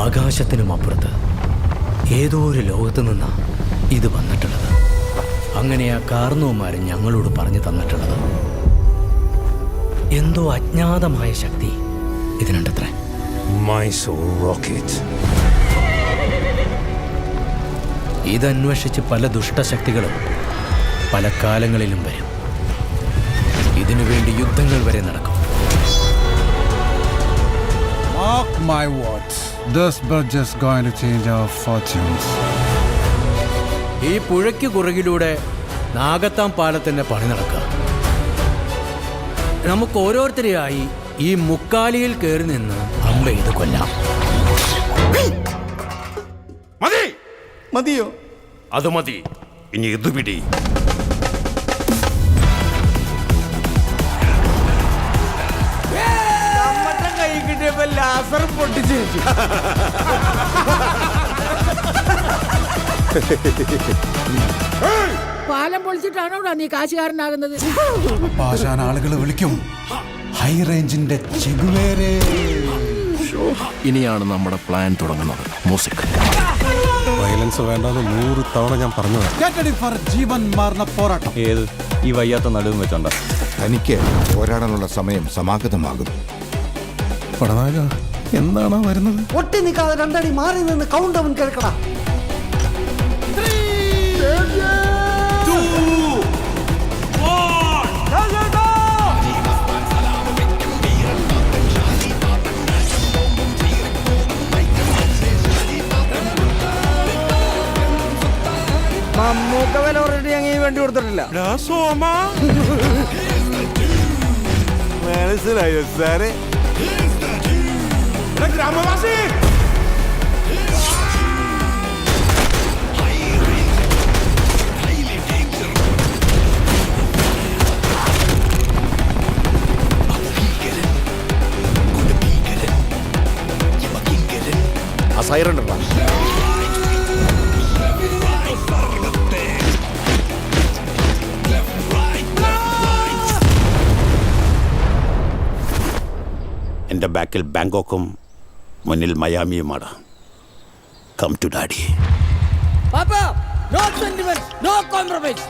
ആകാശത്തിനും അപ്പുറത്ത് ഏതോ ഒരു ലോകത്ത് നിന്നാണ് ഇത് വന്നിട്ടുള്ളത്. അങ്ങനെ ആ കാർന്നവന്മാർ ഞങ്ങളോട് പറഞ്ഞു തന്നിട്ടുള്ളത് എന്തോ അജ്ഞാതമായ ശക്തി ഇതിനുണ്ടത്രേ. Mysore rocket. ഇതന്വേഷിച്ച് പല ദുഷ്ടശക്തികളും പല കാലങ്ങളിലും വരും. ഇതിനു വേണ്ടി യുദ്ധങ്ങൾ വരെ നടക്കും. Mark my words. This bridge is going to change our fortunes. ഈ പുഴയ്ക്ക് കുറുകിലൂടെ നാഗത്താം പാലത്തിന്റെ പണി നടക്കുക. നമുക്ക് ഓരോരുത്തരെയായി ഈ മുക്കാലിയിൽ കയറി നിന്ന് അമ്പ ഇത് കൊല്ലാം. മതി, മതിയോ? അത് മതി. ഇനി ഇത് പിടി. കൈ കിട്ടിയപ്പോ ലാസർ പൊട്ടിച്ചു. പാലം പൊളിച്ചിട്ടാണോ നീ കാശുകാരനാകുന്നത്? പാഷാൻ ആളുകൾ വിളിക്കും ഹൈ റേഞ്ചിന്റെ ചെഗുവേരെ. ഇനിയാണ് നമ്മുടെ പ്ലാൻ തുടങ്ങുന്നത്. മ്യൂസിക് വയലൻസ് വേണ്ടെന്ന് 100 തവണ ഞാൻ പറഞ്ഞതാണ്. Get ready for ജീവൻ മാറുന്ന പോരാട്ടം. ഏത് ഈ വയ്യാത്ത നടുവും വെച്ചോണ്ട തനിക്ക് പോരാടാനുള്ള സമയം സമാഗതമാകും. പടനായ എന്താണോ വരുന്നത്? ഒട്ടി നിൽക്കാതെ രണ്ടടി മാറി നിന്ന് കൗണ്ട് അവൻ കേൾക്കടാ. മമ്മൂക്ക വില ഓൾറെഡി അങ്ങനെ വേണ്ടി കൊടുത്തിട്ടില്ല. മനസ്സിലായോ സാറേ? ഗ്രാമവാസി, ആ സൈറൺ ഉണ്ടോ? എൻ്റെ ബാക്കിൽ ബാങ്കോക്കും മുന്നിൽ മയാമിയുമാണ്. Come to daddy. Papa, no sentiments, no compromise.